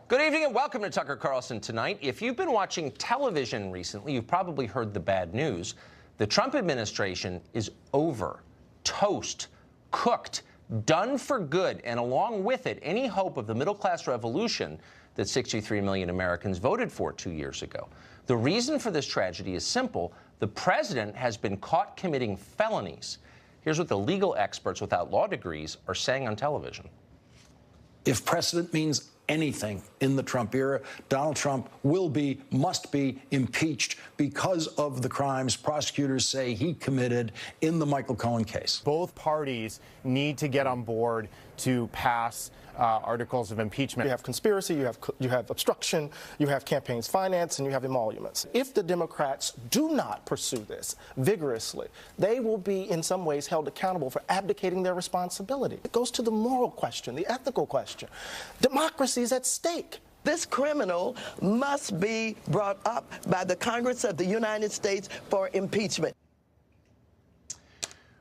Good evening and welcome to Tucker Carlson Tonight. If you've been watching television recently, you've probably heard the bad news. The Trump administration is over, toast, cooked, done for good, and along with it, any hope of the middle-class revolution that 63 million Americans voted for 2 years ago. The reason for this tragedy is simple. The president has been caught committing felonies. Here's what the legal experts without law degrees are saying on television. If precedent means anything in the Trump era, Donald Trump must be impeached because of the crimes prosecutors say he committed in the Michael Cohen case. Both parties need to get on board to pass articles of impeachment. You have conspiracy, you have obstruction, you have campaigns finance, and you have emoluments. If the Democrats do not pursue this vigorously, they will be in some ways held accountable for abdicating their responsibility. It goes to the moral question, the ethical question. Democracy is at stake. This criminal must be brought up by the Congress of the United States for impeachment.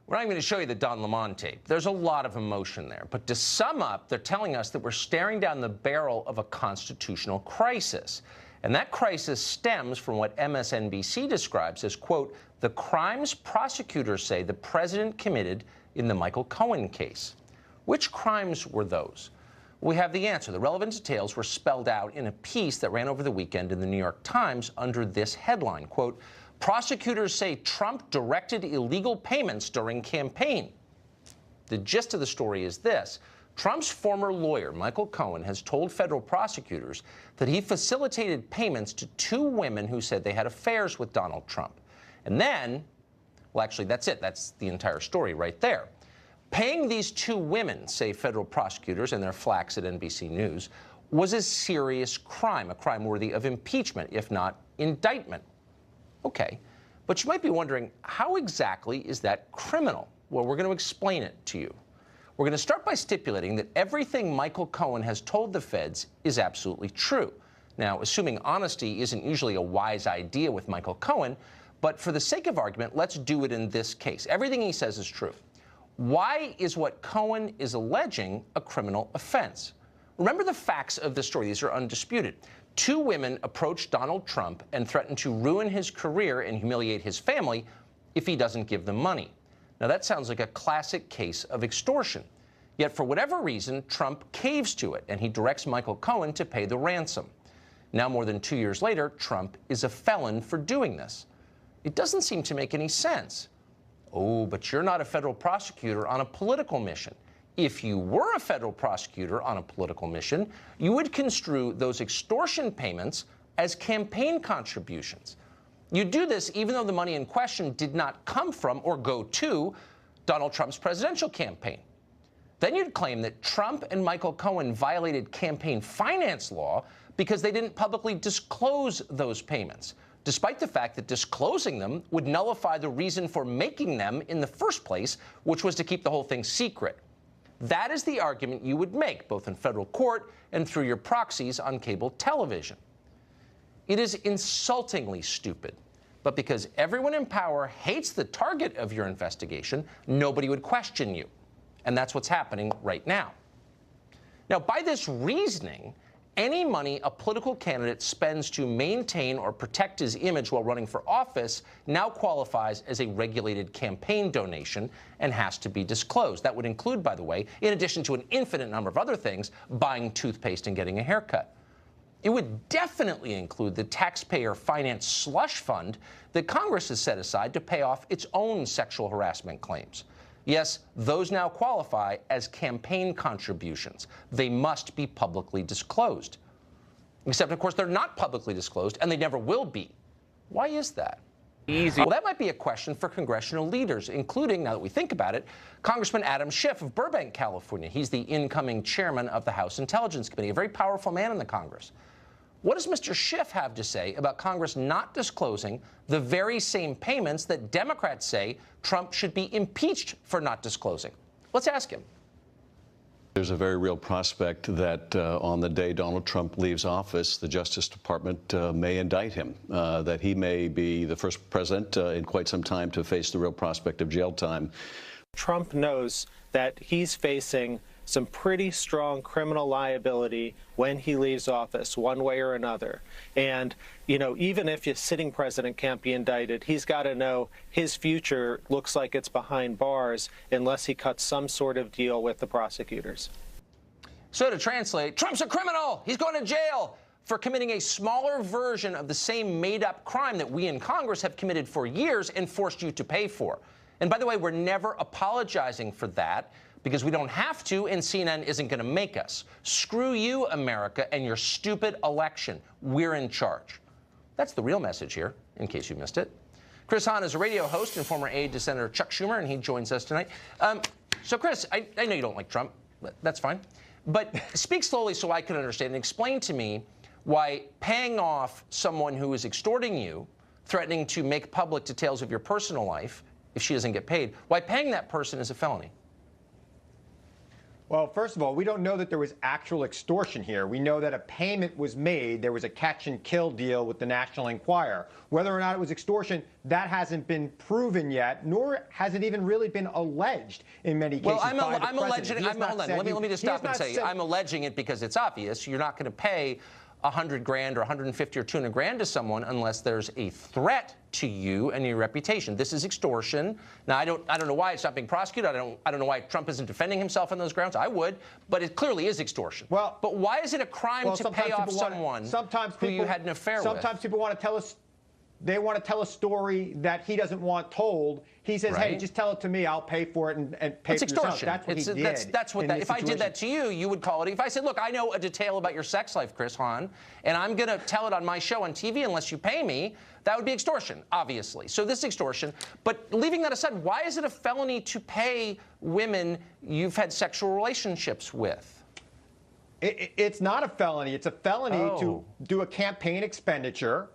We're not even going to show you the Don Lemon tape. There's a lot of emotion there. But to sum up, they're telling us that we're staring down the barrel of a constitutional crisis. And that crisis stems from what MSNBC describes as, quote, the crimes prosecutors say the president committed in the Michael Cohen case. Which crimes were those? We have the answer. The relevant details were spelled out in a piece that ran over the weekend in the New York Times under this headline, quote, prosecutors say Trump directed illegal payments during campaign. The gist of the story is this. Trump's former lawyer, Michael Cohen, has told federal prosecutors that he facilitated payments to two women who said they had affairs with Donald Trump. And then, well, actually, that's it. That's the entire story right there. Paying these two women, say federal prosecutors in their flacks at NBC News, was a serious crime, a crime worthy of impeachment, if not indictment. Okay, but you might be wondering, how exactly is that criminal? Well, we're going to explain it to you. We're going to start by stipulating that everything Michael Cohen has told the feds is absolutely true. Now, assuming honesty isn't usually a wise idea with Michael Cohen, but for the sake of argument, let's do it in this case. Everything he says is true. Why is what Cohen is alleging a criminal offense? Remember the facts of the story. These are undisputed. Two women approached Donald Trump and threatened to ruin his career and humiliate his family if he doesn't give them money. Now, that sounds like a classic case of extortion. Yet, for whatever reason, Trump caves to it, and he directs Michael Cohen to pay the ransom. Now, more than 2 years later, Trump is a felon for doing this. It doesn't seem to make any sense. Oh, but you're not a federal prosecutor on a political mission. If you were a federal prosecutor on a political mission, you would construe those extortion payments as campaign contributions. You'd do this even though the money in question did not come from or go to Donald Trump's presidential campaign. Then you'd claim that Trump and Michael Cohen violated campaign finance law because they didn't publicly disclose those payments, despite the fact that disclosing them would nullify the reason for making them in the first place, which was to keep the whole thing secret. That is the argument you would make, both in federal court and through your proxies on cable television. It is insultingly stupid, but because everyone in power hates the target of your investigation, nobody would question you. And that's what's happening right now. Now, by this reasoning, any money a political candidate spends to maintain or protect his image while running for office now qualifies as a regulated campaign donation and has to be disclosed. That would include, by the way, in addition to an infinite number of other things, buying toothpaste and getting a haircut. It would definitely include the taxpayer finance slush fund that Congress has set aside to pay off its own sexual harassment claims. Yes, those now qualify as campaign contributions. They must be publicly disclosed. Except, of course, they're not publicly disclosed, and they never will be. Why is that? Easy. Well, that might be a question for congressional leaders, including, now that we think about it, Congressman Adam Schiff of Burbank, California. He's the incoming chairman of the House Intelligence Committee, a very powerful man in the Congress. What does Mr. Schiff have to say about Congress not disclosing the very same payments that Democrats say Trump should be impeached for not disclosing? Let's ask him. There's a very real prospect that on the day Donald Trump leaves office, the Justice Department may indict him, that he may be the first president in quite some time to face the real prospect of jail time. Trump knows that he's facing some pretty strong criminal liability when he leaves office, one way or another. And, you know, even if a sitting president can't be indicted, he's got to know his future looks like it's behind bars unless he cuts some sort of deal with the prosecutors. So to translate, Trump's a criminal. He's going to jail for committing a smaller version of the same made-up crime that we in Congress have committed for years and forced you to pay for. And by the way, we're never apologizing for that because we don't have to, and CNN isn't going to make us. Screw you, America, and your stupid election. We're in charge. That's the real message here, in case you missed it. Chris Hahn is a radio host and former aide to Senator Chuck Schumer, and he joins us tonight. So, Chris, I know you don't like Trump. That's fine. But speak slowly so I can understand and explain to me why paying off someone who is extorting you, threatening to make public details of your personal life if she doesn't get paid, why paying that person is a felony. Well, first of all, we don't know that there was actual extortion here. We know that a payment was made. There was a catch and kill deal with the National Enquirer. Whether or not it was extortion, that hasn't been proven yet, nor has it even really been alleged in many cases. Well, I'm alleging. Let me just stop and say I'm alleging it because it's obvious. You're not going to pay $100,000 or $150,000 or $200,000 to someone unless there's a threat to you and your reputation. This is extortion. Now, I don't know why it's not being prosecuted. I don't know why Trump isn't defending himself on those grounds. I would, but it clearly is extortion. Well, but why is it a crime to pay off someone who you had an affair with? Sometimes people want to tell us. They want to tell a story that he doesn't want told. He says, "Hey, just tell it to me. I'll pay for it and pay it's for yourself." Extortion. That's what he did. That's what that. If I did that to you, you would call it. If I said, "Look, I know a detail about your sex life, Chris Hahn, and I'm going to tell it on my show on TV unless you pay me," that would be extortion, obviously. So this is extortion. But leaving that aside, why is it a felony to pay women you've had sexual relationships with? It's not a felony. It's a felony to do a campaign expenditure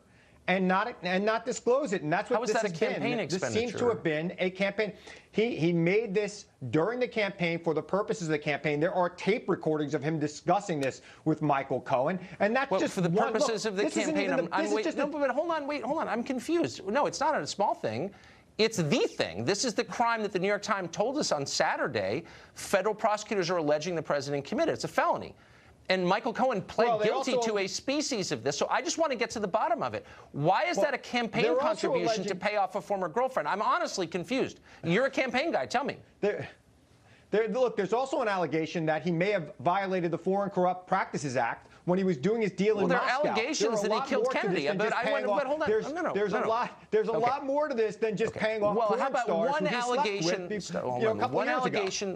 and not disclose it. And that's what How is this that a has campaign been. expenditure? This seems to have been a campaign. He made this during the campaign for the purposes of the campaign. There are tape recordings of him discussing this with Michael Cohen. And that's just for the purposes of the campaign. But hold on. I'm confused. No, it's not a small thing. It's the thing. This is the crime that the New York Times told us on Saturday. Federal prosecutors are alleging the president committed. It's a felony. And Michael Cohen pled guilty to a species of this. So I just want to get to the bottom of it. Why is that a campaign contribution to pay off a former girlfriend? I'm honestly confused. You're a campaign guy. Tell me. Look, there's also an allegation that he may have violated the Foreign Corrupt Practices Act when he was doing his deal in Moscow. There are allegations that he killed Kennedy. But hold on. There's a lot more to this than just paying off porn how about stars one allegation?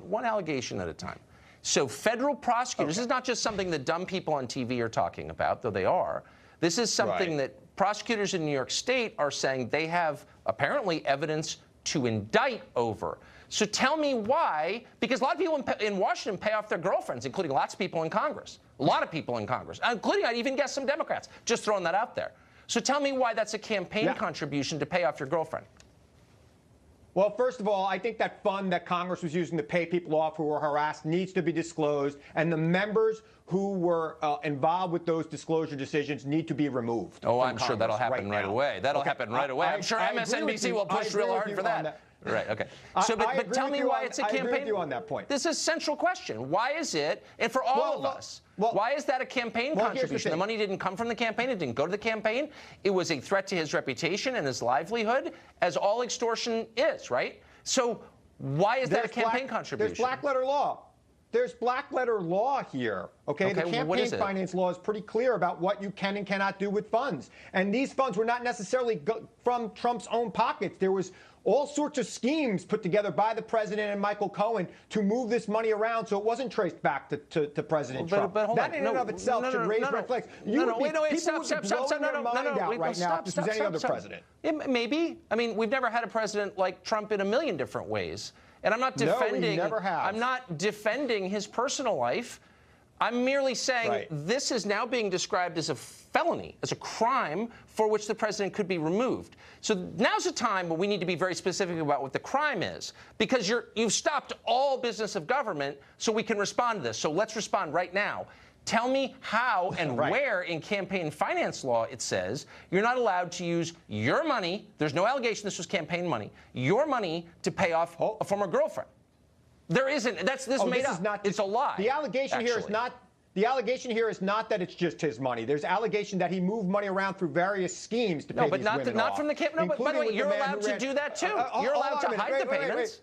One allegation at a time. So federal prosecutors, this is not just something that dumb people on TV are talking about, though they are. This is something that prosecutors in New York State are saying they have apparently evidence to indict over. So tell me why, because a lot of people in Washington pay off their girlfriends, including lots of people in Congress. A lot of people in Congress, including, I'd even guess, some Democrats. Just throwing that out there. So tell me why that's a campaign contribution to pay off your girlfriend. Well, first of all, I think that fund that Congress was using to pay people off who were harassed needs to be disclosed, and the members who were involved with those disclosure decisions need to be removed. Oh, I'm sure that'll happen right away. That'll happen right away. I'm sure MSNBC will push real hard for that. Right, okay. So, but tell me why it's a campaign. I agree with you on that point. This is a central question. Why is it, and for all of us, why is that a campaign contribution? The money didn't come from the campaign. It didn't go to the campaign. It was a threat to his reputation and his livelihood, as all extortion is, right? So why is that a campaign contribution? There's black letter law. There's black letter law here, okay? The campaign finance law is pretty clear about what you can and cannot do with funds. And these funds were not necessarily from Trump's own pockets. There was all sorts of schemes put together by the president and Michael Cohen to move this money around so it wasn't traced back to President Trump. That in and of itself should raise red flags. People would be blowing their mind out right now if this was any other president. Maybe. I mean, we've never had a president like Trump in a million different ways. And I'm not defending. No, we never have. I'm not defending his personal life. I'm merely saying this is now being described as a felony, as a crime for which the president could be removed. So now's the time when we need to be very specific about what the crime is, because you've stopped all business of government so we can respond to this. So let's respond right now. Tell me how and where in campaign finance law it says you're not allowed to use your money. There's no allegation this was campaign money. Your money to pay off a former girlfriend. There isn't. This made up. It's a lie. The allegation here is not. The allegation here is not that it's just his money. There's allegation that he moved money around through various schemes to pay these women off. Not from the campaign. No, but by the way, you're allowed to do that too. You're allowed to hide the payments.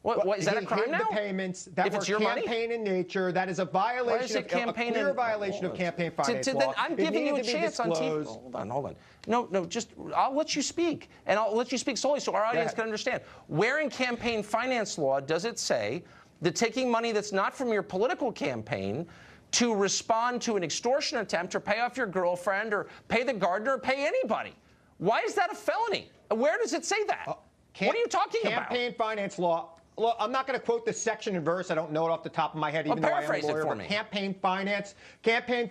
What is that a crime now? The payments that were campaign in nature. That is a violation of a clear violation of campaign finance law. Then I'm giving you a chance on TV. Hold on. No, just I'll let you speak, and I'll let you speak solely so our audience can understand. Where in campaign finance law does it say that taking money that's not from your political campaign to respond to an extortion attempt or pay off your girlfriend or pay the gardener or pay anybody? Why is that a felony? Where does it say that? What are you talking about? Campaign finance law. Look, I'm not going to quote the section and verse. I don't know it off the top of my head, even though I am a lawyer. But campaign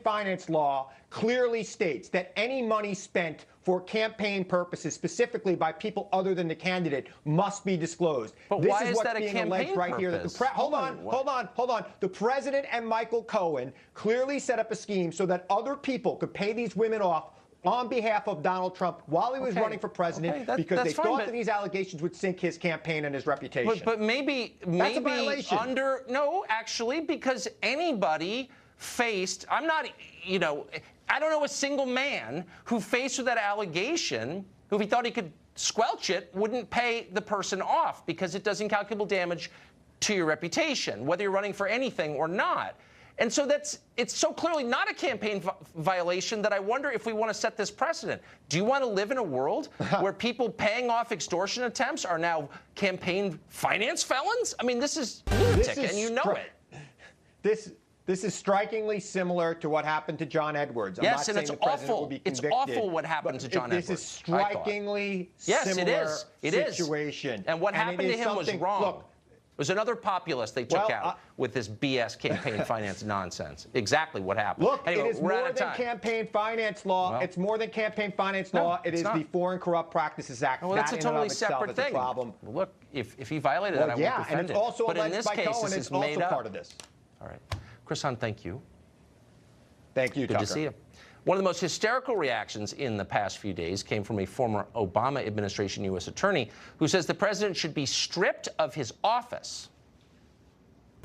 finance law clearly states that any money spent for campaign purposes, specifically by people other than the candidate, must be disclosed. But this why is is what's that a being campaign alleged right purpose? here. Hold on. The president and Michael Cohen clearly set up a scheme so that other people could pay these women off on behalf of Donald Trump while he was running for president because they thought that these allegations would sink his campaign and his reputation. But maybe under, no, actually, because anybody faced, I don't know a single man who faced with that allegation, who if he thought he could squelch it, wouldn't pay the person off because it does incalculable damage to your reputation, whether you're running for anything or not. And so it's so clearly not a campaign violation that I wonder if we want to set this precedent. Do you want to live in a world where people paying off extortion attempts are now campaign finance felons? I mean, this is lunatic, and you know it. This is strikingly similar to what happened to John Edwards. I'm not and it's awful. It's awful what happened to John Edwards. This is strikingly similar situation. And what happened to him was wrong. Look, it was another populist they took out with this BS campaign finance nonsense. Exactly what happened. Look, anyway, it is more than campaign finance law. Well, it's more than campaign finance law. It is the Foreign Corrupt Practices Act. Well, that's a totally separate thing. Problem. Look, if he violated that, I would defend it. And it's also but in this case, Cohen, this is made also up. part of this. All right. Chris Hunt, thank you. Thank you, Good to see you. One of the most hysterical reactions in the past few days came from a former Obama administration U.S. attorney who says the president should be stripped of his office.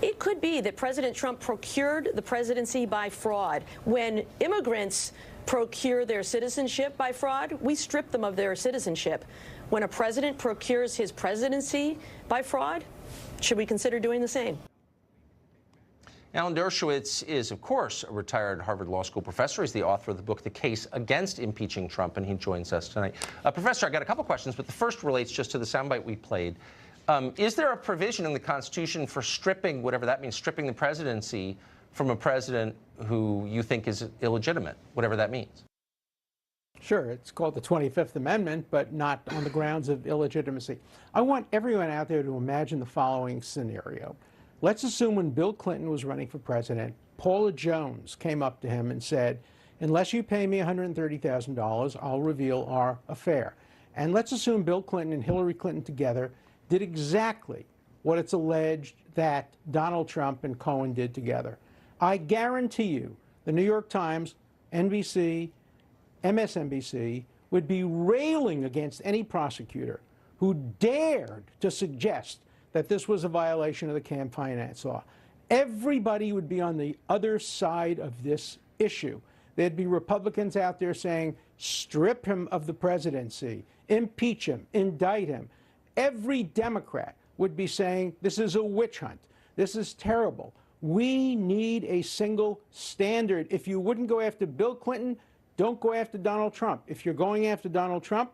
It could be that President Trump procured the presidency by fraud. When immigrants procure their citizenship by fraud, we strip them of their citizenship. When a president procures his presidency by fraud, should we consider doing the same? Alan Dershowitz is, of course, a retired Harvard Law School professor. He's the author of the book, The Case Against Impeaching Trump, and he joins us tonight. Professor, I got a couple questions, but the first relates just to the soundbite we played. Is there a provision in the Constitution for stripping, whatever that means, stripping the presidency from a president who you think is illegitimate, whatever that means? Sure, it's called the 25th Amendment, but not on the grounds of illegitimacy. I want everyone out there to imagine the following scenario. Let's assume when Bill Clinton was running for president, Paula Jones came up to him and said, unless you pay me $130,000, I'll reveal our affair. And let's assume Bill Clinton and Hillary Clinton together did exactly what it's alleged that Donald Trump and Cohen did together. I guarantee you the New York Times, NBC, MSNBC would be railing against any prosecutor who dared to suggest that this was a violation of the campaign finance law. Everybody would be on the other side of this issue. There'd be Republicans out there saying, strip him of the presidency, impeach him, indict him. Every Democrat would be saying, this is a witch hunt. This is terrible. We need a single standard. If you wouldn't go after Bill Clinton, don't go after Donald Trump. If you're going after Donald Trump,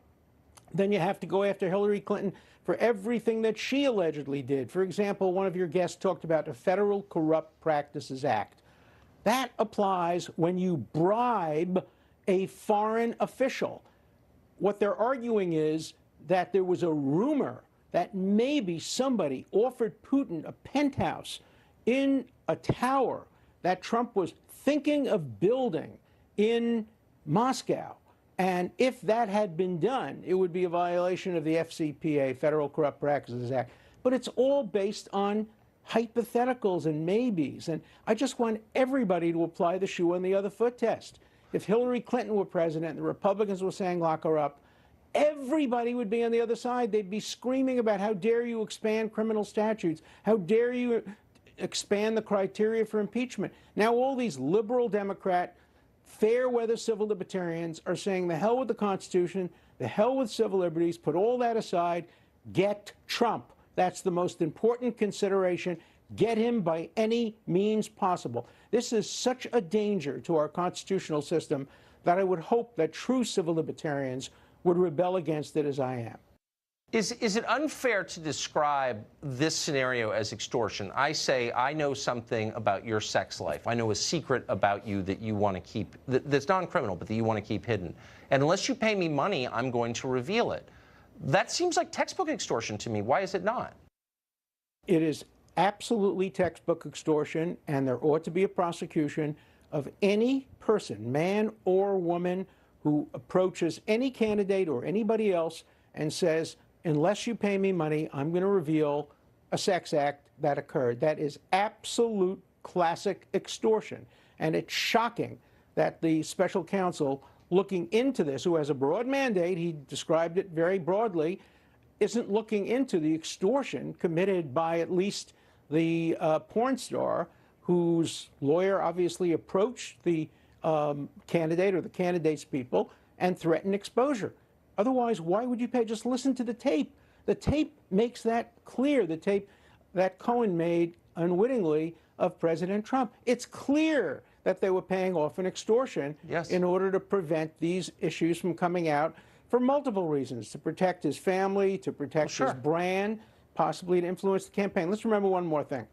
then you have to go after Hillary Clinton for everything that she allegedly did. For example, one of your guests talked about the Federal Corrupt Practices Act. That applies when you bribe a foreign official. What they're arguing is that there was a rumor that maybe somebody offered Putin a penthouse in a tower that Trump was thinking of building in Moscow. And if that had been done, it would be a violation of the FCPA, Federal Corrupt Practices Act. But it's all based on hypotheticals and maybes. And I just want everybody to apply the shoe on the other foot test. If Hillary Clinton were president and the Republicans were saying lock her up, everybody would be on the other side. They'd be screaming about how dare you expand criminal statutes, how dare you expand the criteria for impeachment. Now all these liberal Democrat, fair-weather civil libertarians are saying the hell with the Constitution, the hell with civil liberties, put all that aside, get Trump. That's the most important consideration. Get him by any means possible. This is such a danger to our constitutional system that I would hope that true civil libertarians would rebel against it as I am. Is it unfair to describe this scenario as extortion? I say, I know something about your sex life. I know a secret about you that you want to keep, that's non-criminal, but that you want to keep hidden. And unless you pay me money, I'm going to reveal it. That seems like textbook extortion to me. Why is it not? It is absolutely textbook extortion, and there ought to be a prosecution of any person, man or woman, who approaches any candidate or anybody else and says, unless you pay me money, I'm going to reveal a sex act that occurred. That is absolute classic extortion. And it's shocking that the special counsel looking into this, who has a broad mandate, he described it very broadly, isn't looking into the extortion committed by at least the porn star, whose lawyer obviously approached the candidate or the candidate's people and threatened exposure. Otherwise, why would you pay? Just listen to the tape. The tape makes that clear, the tape that Cohen made unwittingly of President Trump. It's clear that they were paying off an extortion in order to prevent these issues from coming out for multiple reasons, to protect his family, to protect his brand, possibly to influence the campaign. Let's remember one more thing.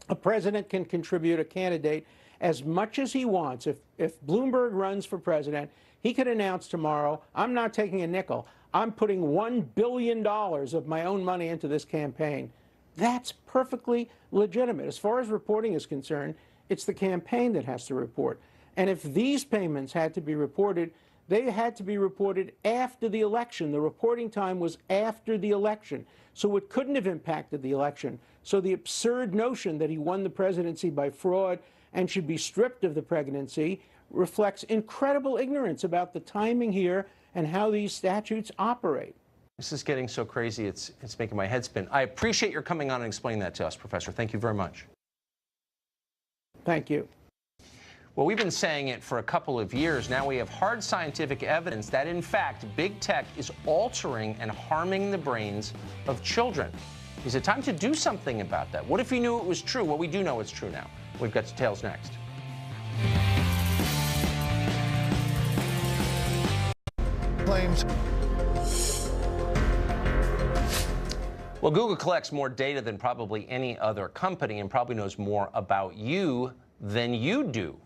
A president can contribute a candidate as much as he wants. If Bloomberg runs for president, he could announce tomorrow, I'm not taking a nickel. I'm putting $1 billion of my own money into this campaign. That's perfectly legitimate. As far as reporting is concerned, it's the campaign that has to report. And if these payments had to be reported, they had to be reported after the election. The reporting time was after the election. So it couldn't have impacted the election. So the absurd notion that he won the presidency by fraud and should be stripped of the presidency reflects incredible ignorance about the timing here and how these statutes operate. This is getting so crazy, it's making my head spin. I appreciate your coming on and explaining that to us, Professor. Thank you very much. Thank you. Well, we've been saying it for a couple of years. Now we have hard scientific evidence that, in fact, big tech is altering and harming the brains of children. Is it time to do something about that? What if we knew it was true? Well, we do know it's true now. We've got details next. Claims. Well, Google collects more data than probably any other company and probably knows more about you than you do.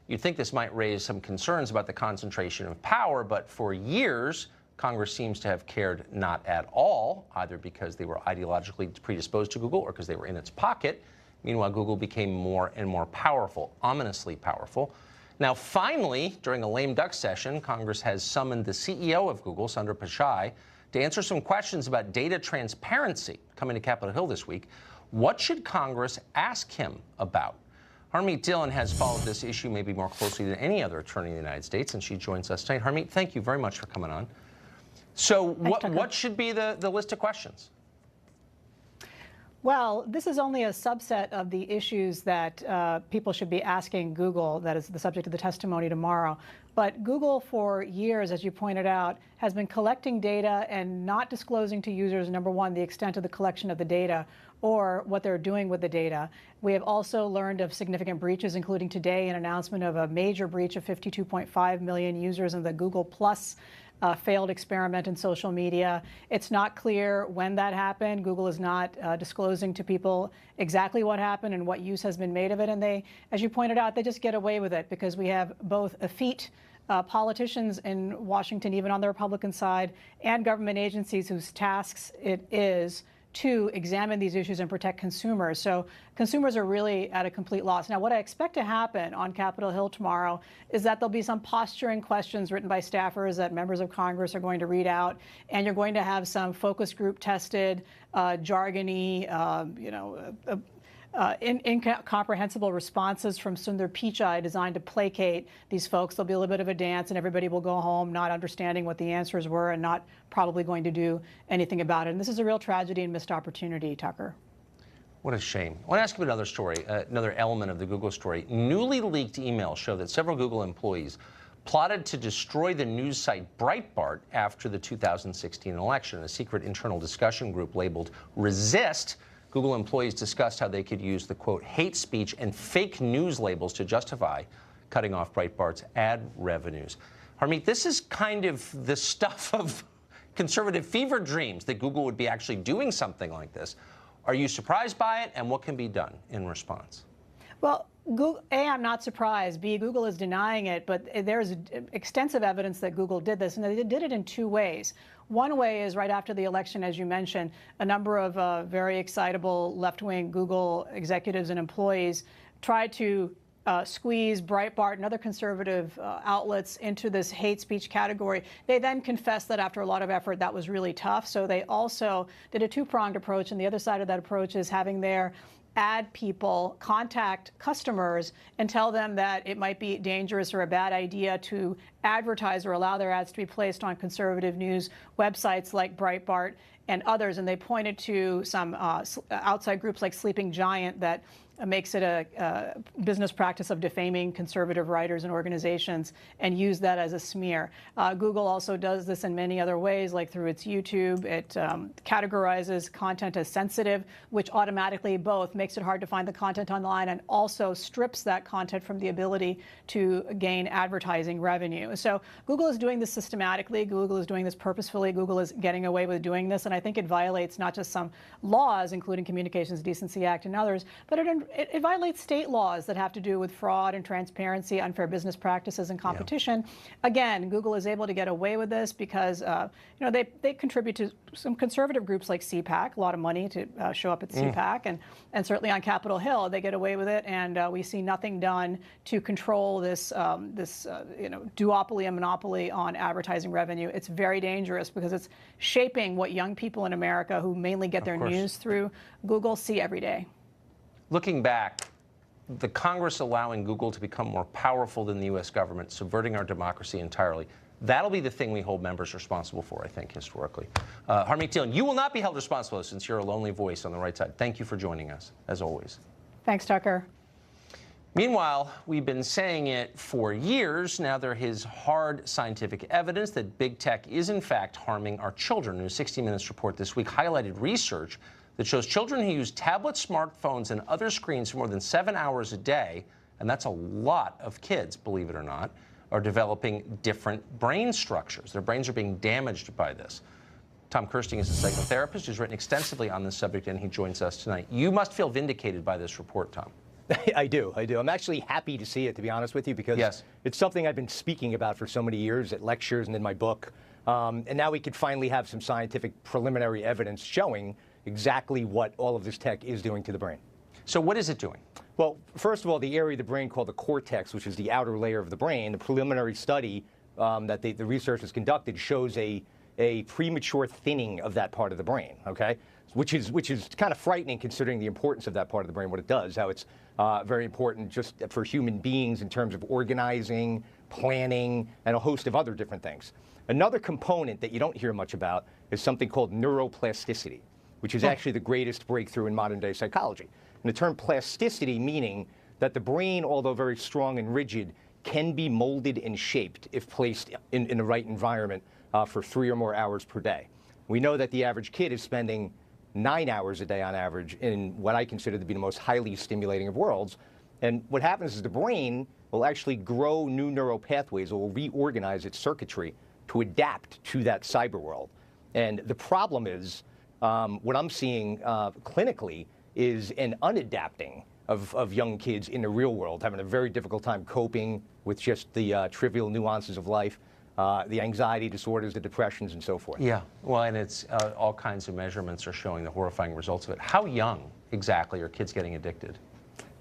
You'd think this might raise some concerns about the concentration of power, but for years, Congress seems to have cared not at all, either because they were ideologically predisposed to Google or because they were in its pocket. Meanwhile, Google became more and more powerful, ominously powerful. Now, finally, during a lame duck session, Congress has summoned the CEO of Google, Sundar Pichai, to answer some questions about data transparency. Coming to Capitol Hill this week, what should Congress ask him about? Harmeet Dillon has followed this issue maybe more closely than any other attorney in the United States, and she joins us tonight. Harmeet, thank you very much for coming on. So what should be the list of questions? Well, this is only a subset of the issues that people should be asking Google. That is the subject of the testimony tomorrow. But Google, for years, as you pointed out, has been collecting data and not disclosing to users, number one, the extent of the collection of the data or what they're doing with the data. We have also learned of significant breaches, including today an announcement of a major breach of 52.5 million users in the Google Plus failed experiment in social media. It's not clear when that happened. Google is not disclosing to people exactly what happened and what use has been made of it. And they, as you pointed out, they just get away with it because we have both effete politicians in Washington, even on the Republican side, and government agencies whose tasks it is to examine these issues and protect consumers. So consumers are really at a complete loss. Now, what I expect to happen on Capitol Hill tomorrow is that there'll be some posturing questions written by staffers that members of Congress are going to read out, and you're going to have some focus group tested, jargony, incomprehensible responses from Sundar Pichai designed to placate these folks. There'll be a little bit of a dance and everybody will go home not understanding what the answers were and not probably going to do anything about it. And this is a real tragedy and missed opportunity, Tucker. What a shame. I want to ask you about another story, another element of the Google story. Newly leaked emails show that several Google employees plotted to destroy the news site Breitbart after the 2016 election. A secret internal discussion group labeled Resist, Google employees discussed how they could use the, quote, hate speech and fake news labels to justify cutting off Breitbart's ad revenues. Harmeet, this is kind of the stuff of conservative fever dreams that Google would be actually doing something like this. Are you surprised by it, and what can be done in response? Well, Google, A, I'm not surprised. B, Google is denying it, but there's extensive evidence that Google did this, and they did it in two ways. One way is right after the election, as you mentioned, a number of very excitable left-wing Google executives and employees tried to squeeze Breitbart and other conservative outlets into this hate speech category. They then confessed that after a lot of effort, that was really tough. So they also did a two-pronged approach, and the other side of that approach is having their ad people contact customers and tell them that it might be dangerous or a bad idea to advertise or allow their ads to be placed on conservative news websites like Breitbart and others. And they pointed to some outside groups like Sleeping Giant that makes it a business practice of defaming conservative writers and organizations and use that as a smear. Google also does this in many other ways, like through its YouTube. It categorizes content as sensitive, which automatically both makes it hard to find the content online and also strips that content from the ability to gain advertising revenue. So Google is doing this systematically. Google is doing this purposefully. Google is getting away with doing this, and I think it violates not just some laws, including Communications Decency Act and others, but it violates state laws that have to do with fraud and transparency, unfair business practices, and competition. Yeah. Again, Google is able to get away with this because they contribute to some conservative groups like CPAC, a lot of money to show up at CPAC, and certainly on Capitol Hill they get away with it, and we see nothing done to control this duopoly and monopoly on advertising revenue. It's very dangerous because it's shaping what young people in America who mainly get their news through Google see every day. Looking back, the Congress allowing Google to become more powerful than the U.S. government, subverting our democracy entirely, that'll be the thing we hold members responsible for, I think, historically. Harmeet Thielen, you will not be held responsible since you're a lonely voice on the right side. Thank you for joining us, as always. Thanks, Tucker. Meanwhile, we've been saying it for years. Now there is hard scientific evidence that big tech is, in fact, harming our children. A new 60 Minutes report this week highlighted research that shows children who use tablets, smartphones, and other screens for more than 7 hours a day, and that's a lot of kids, believe it or not, are developing different brain structures. Their brains are being damaged by this. Tom Kirsting is a psychotherapist who's written extensively on this subject, and he joins us tonight. You must feel vindicated by this report, Tom. I do. I'm actually happy to see it, to be honest with you, because it's something I've been speaking about for so many years at lectures and in my book. And now we could finally have some scientific preliminary evidence showing exactly what all of this tech is doing to the brain. So what is it doing? Well, first of all, the area of the brain called the cortex, which is the outer layer of the brain, the preliminary study that the researchers conducted shows a premature thinning of that part of the brain, okay? Which is kind of frightening considering the importance of that part of the brain, what it does, how it's very important just for human beings in terms of organizing, planning, and a host of other different things. Another component that you don't hear much about is something called neuroplasticity, which is actually the greatest breakthrough in modern-day psychology. And the term plasticity meaning that the brain, although very strong and rigid, can be molded and shaped if placed in the right environment for 3 or more hours per day. We know that the average kid is spending 9 hours a day on average in what I consider to be the most highly stimulating of worlds. And what happens is the brain will actually grow new neural pathways, or will reorganize its circuitry to adapt to that cyber world. And the problem is, what I'm seeing clinically is an unadapting of young kids in the real world, having a very difficult time coping with just the trivial nuances of life, the anxiety disorders, the depressions, and so forth. Yeah, well, and it's all kinds of measurements are showing the horrifying results of it. How young exactly are kids getting addicted?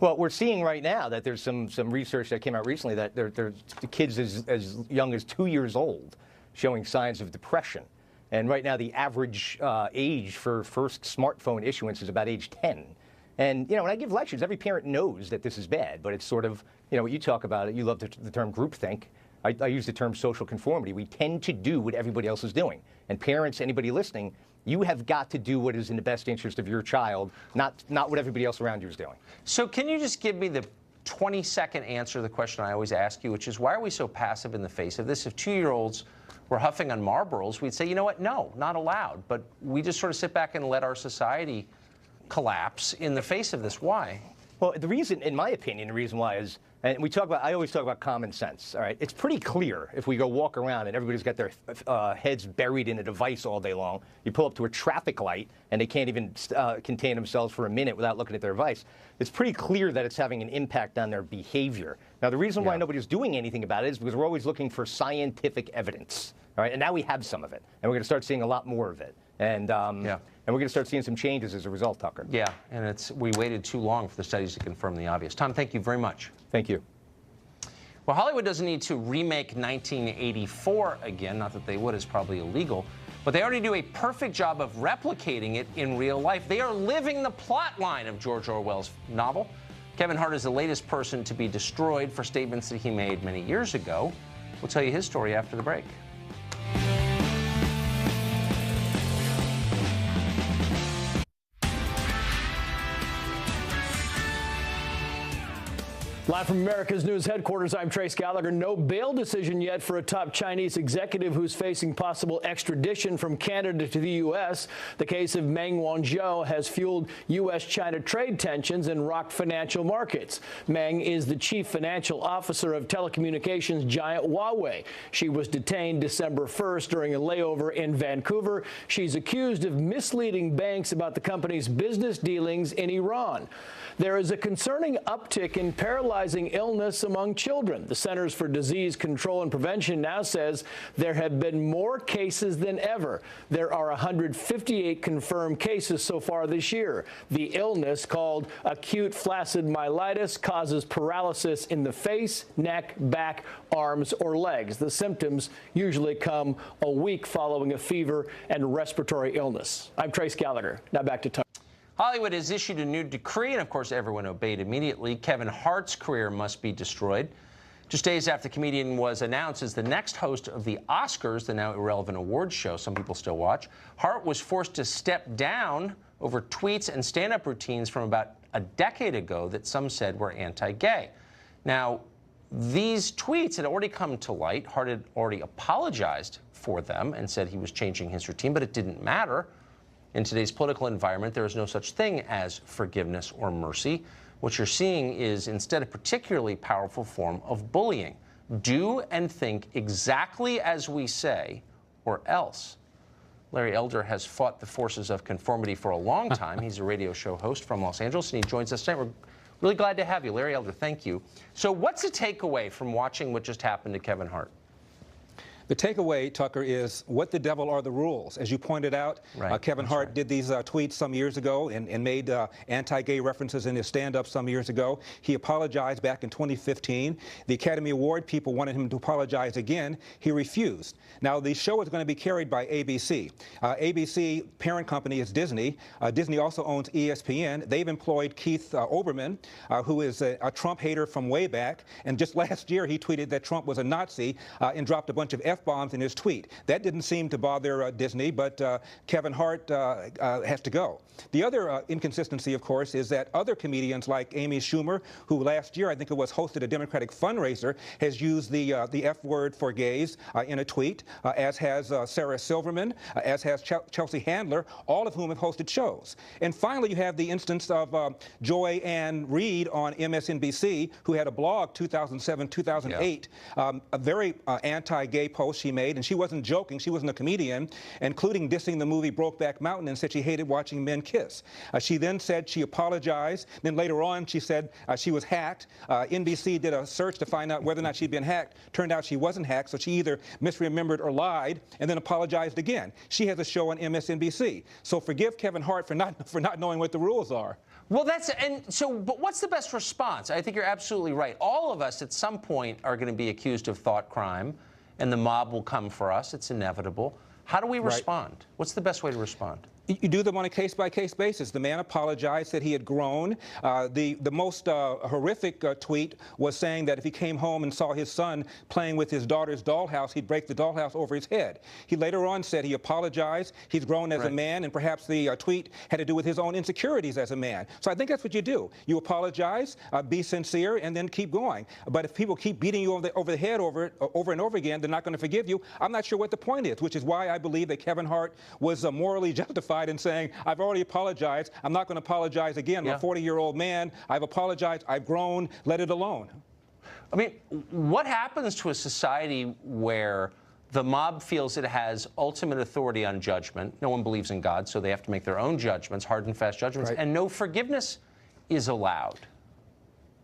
Well, we're seeing right now that there's some research that came out recently that there's kids as young as 2 years old showing signs of depression. And right now, the average age for first smartphone issuance is about age 10. And, when I give lectures, every parent knows that this is bad, but it's sort of, what you talk about it, you love the term groupthink. I use the term social conformity. We tend to do what everybody else is doing. And parents, anybody listening, you have got to do what is in the best interest of your child, not what everybody else around you is doing. So can you just give me the 20-second answer to the question I always ask you, which is, why are we so passive in the face of this? If 2-year-olds were huffing on Marlboros, we'd say, you know what, no, not allowed. But we just sort of sit back and let our society collapse in the face of this. Why? Well, the reason, in my opinion, the reason why is, and I always talk about common sense, all right? It's pretty clear if we go walk around and everybody's got their heads buried in a device all day long. You pull up to a traffic light and they can't even contain themselves for a minute without looking at their device. It's pretty clear that it's having an impact on their behavior. Now, the reason why nobody's doing anything about it is because we're always looking for scientific evidence, all right? And now we have some of it, and we're going to start seeing a lot more of it. And we're going to start seeing some changes as a result, Tucker. Yeah, and we waited too long for the studies to confirm the obvious. Tom, thank you very much. Thank you. Well, Hollywood doesn't need to remake 1984 again. Not that they would, it's probably illegal. But they already do a perfect job of replicating it in real life. They are living the plot line of George Orwell's novel. Kevin Hart is the latest person to be destroyed for statements that he made many years ago. We'll tell you his story after the break. Live from America's News headquarters, I'm Trace Gallagher. No bail decision yet for a top Chinese executive who's facing possible extradition from Canada to the U.S. The case of Meng Wanzhou has fueled U.S.-China trade tensions and rocked financial markets. Meng is the chief financial officer of telecommunications giant Huawei. She was detained December 1st during a layover in Vancouver. She's accused of misleading banks about the company's business dealings in Iran. There is a concerning uptick in paralyzing illness among children. The Centers for Disease Control and Prevention now says there have been more cases than ever. There are 158 confirmed cases so far this year. The illness, called acute flaccid myelitis, causes paralysis in the face, neck, back, arms, or legs. The symptoms usually come a week following a fever and respiratory illness. I'm Trace Gallagher. Now back to Tony. Hollywood has issued a new decree, and of course everyone obeyed immediately. Kevin Hart's career must be destroyed. Just days after the comedian was announced as the next host of the Oscars, the now irrelevant awards show some people still watch, Hart was forced to step down over tweets and stand-up routines from about a decade ago that some said were anti-gay. Now, these tweets had already come to light. Hart had already apologized for them and said he was changing his routine, but it didn't matter. In today's political environment, there is no such thing as forgiveness or mercy. What you're seeing is instead a particularly powerful form of bullying. Do and think exactly as we say, or else. Larry Elder has fought the forces of conformity for a long time. He's a radio show host from Los Angeles, and he joins us tonight. We're really glad to have you. Larry Elder, thank you. So what's the takeaway from watching what just happened to Kevin Hart? The takeaway, Tucker, is what the devil are the rules. As you pointed out, Kevin Hart did these tweets some years ago and made anti-gay references in his stand-up some years ago. He apologized back in 2015. The Academy Award people wanted him to apologize again. He refused. Now, the show is going to be carried by ABC. ABC parent company is Disney. Disney also owns ESPN. They've employed Keith Olbermann, who is a Trump hater from way back. And just last year, he tweeted that Trump was a Nazi and dropped a bunch of F-bombs in his tweet. That didn't seem to bother Disney, but Kevin Hart has to go. The other inconsistency, of course, is that other comedians like Amy Schumer, who last year, I think it was, hosted a Democratic fundraiser, has used the F word for gays in a tweet, as has Sarah Silverman, as has Chelsea Handler, all of whom have hosted shows. And finally, you have the instance of Joy Ann Reid on MSNBC, who had a blog 2007-2008, a very anti-gay post she made, and she wasn't joking, she wasn't a comedian, including dissing the movie Brokeback Mountain and said she hated watching men kiss. She then said she apologized. Then later on, she said she was hacked. NBC did a search to find out whether or not she'd been hacked. Turned out she wasn't hacked, so she either misremembered or lied, and then apologized again. She has a show on MSNBC. So forgive Kevin Hart for not knowing what the rules are. Well, but what's the best response? I think you're absolutely right. All of us at some point are going to be accused of thought crime, and the mob will come for us. It's inevitable. How do we respond? What's the best way to respond? You do them on a case-by-case basis. The man apologized that he had grown. The most horrific tweet was saying that if he came home and saw his son playing with his daughter's dollhouse, he'd break the dollhouse over his head. He later on said he apologized. He's grown as a man, and perhaps the tweet had to do with his own insecurities as a man. So I think that's what you do. You apologize, be sincere, and then keep going. But if people keep beating you over the head over and over again, they're not going to forgive you. I'm not sure what the point is, which is why I believe that Kevin Hart was morally justified in saying, I've already apologized. I'm not going to apologize again. I'm a 40-year-old man. I've apologized. I've grown. Let it alone. I mean, what happens to a society where the mob feels it has ultimate authority on judgment? No one believes in God, so they have to make their own judgments, hard and fast judgments, and no forgiveness is allowed.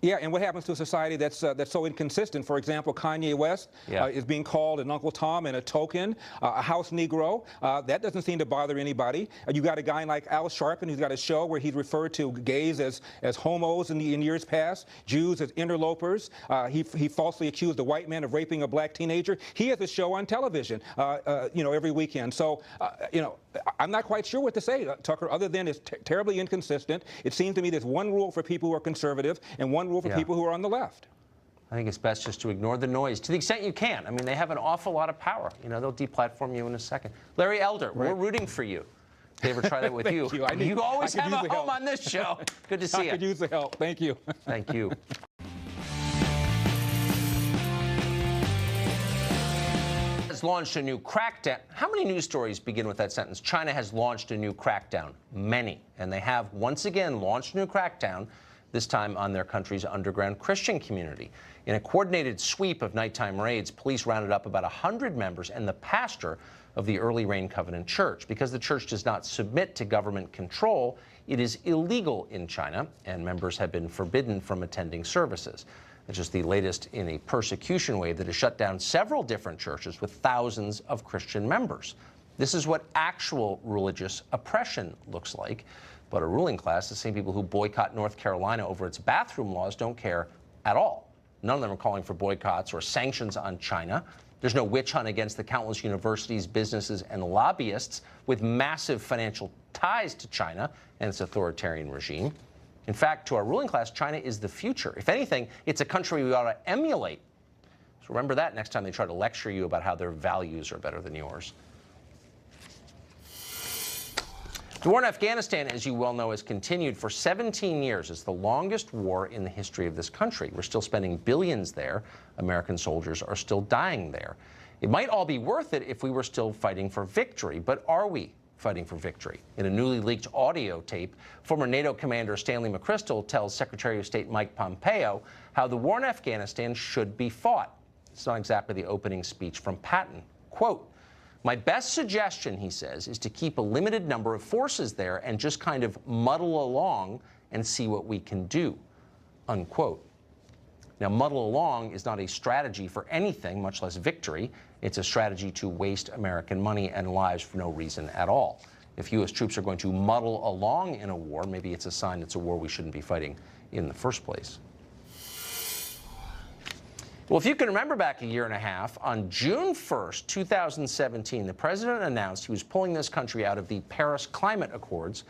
Yeah, and what happens to a society that's so inconsistent? For example, Kanye West is being called an Uncle Tom and a token, a house Negro. That doesn't seem to bother anybody. You got a guy like Al Sharpton who's got a show where he's referred to gays as homos in years past, Jews as interlopers. He falsely accused a white man of raping a black teenager. He has a show on television, every weekend. So, I'm not quite sure what to say, Tucker, other than it's terribly inconsistent. It seems to me there's one rule for people who are conservative and one rule for people who are on the left. I think it's best just to ignore the noise to the extent you can. I mean, they have an awful lot of power. They'll deplatform you in a second. Larry Elder, we're rooting for you. Did they ever try that with you? You always have a home on this show. Good to see you. I could use the help. Thank you. Thank you. Has launched a new crackdown. How many news stories begin with that sentence? China has launched a new crackdown. Many. And they have once again launched a new crackdown, this time on their country's underground Christian community. In a coordinated sweep of nighttime raids, police rounded up about 100 members and the pastor of the Early Rain Covenant Church. Because the church does not submit to government control, it is illegal in China, and members have been forbidden from attending services. It's just the latest in a persecution wave that has shut down several different churches with thousands of Christian members. This is what actual religious oppression looks like. But a ruling class, the same people who boycott North Carolina over its bathroom laws, don't care at all. None of them are calling for boycotts or sanctions on China. There's no witch hunt against the countless universities, businesses, and lobbyists with massive financial ties to China and its authoritarian regime. In fact, to our ruling class, China is the future. If anything, it's a country we ought to emulate. So remember that next time they try to lecture you about how their values are better than yours. The war in Afghanistan, as you well know, has continued for 17 years. It's the longest war in the history of this country. We're still spending billions there. American soldiers are still dying there. It might all be worth it if we were still fighting for victory, but are we fighting for victory? In a newly leaked audio tape, former NATO commander Stanley McChrystal tells Secretary of State Mike Pompeo how the war in Afghanistan should be fought. It's not exactly the opening speech from Patton. Quote, "My best suggestion," he says, "is to keep a limited number of forces there and just kind of muddle along and see what we can do," unquote. Now, muddle along is not a strategy for anything, much less victory. It's a strategy to waste American money and lives for no reason at all. If U.S. troops are going to muddle along in a war, maybe it's a sign it's a war we shouldn't be fighting in the first place. Well, if you can remember back a year and a half, on June 1st, 2017, the president announced he was pulling this country out of the Paris Climate Accords.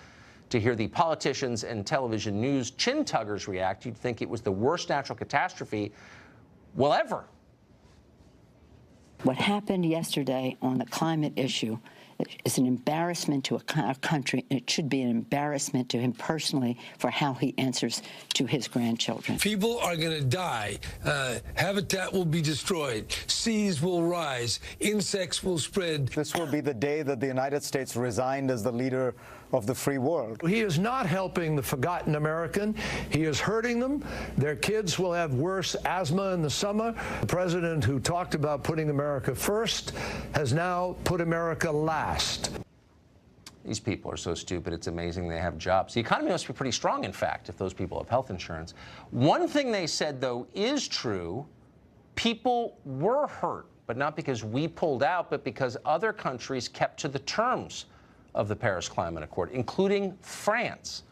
To hear the politicians and television news chin-tuggers react, you'd think it was the worst natural catastrophe, well, ever. What happened yesterday on the climate issue is an embarrassment to our country, and it should be an embarrassment to him personally for how he answers to his grandchildren. People are going to die. Habitat will be destroyed. Seas will rise. Insects will spread. This will be the day that the United States resigned as the leader of the free world. He is not helping the forgotten American. He is hurting them. Their kids will have worse asthma in the summer. The president who talked about putting America first has now put America last. These people are so stupid, it's amazing they have jobs. The economy must be pretty strong, in fact, if those people have health insurance. One thing they said, though, is true. People were hurt, but not because we pulled out, but because other countries kept to the terms of the Paris Climate Accord, including France.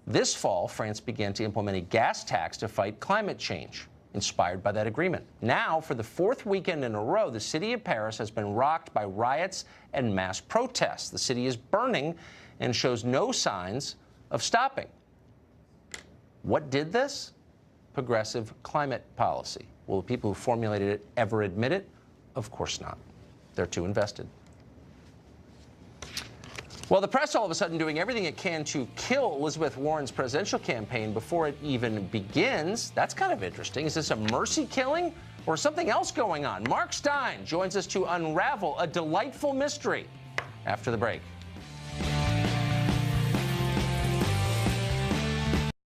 This fall, France began to implement a gas tax to fight climate change, inspired by that agreement. Now, for the fourth weekend in a row, the city of Paris has been rocked by riots and mass protests. The city is burning, and shows no signs of stopping. What did this? Progressive climate policy. Will the people who formulated it ever admit it? Of course not. They're too invested. Well, the press all of a sudden doing everything it can to kill Elizabeth Warren's presidential campaign before it even begins. That's kind of interesting. Is this a mercy killing or something else going on? Mark Stein joins us to unravel a delightful mystery after the break.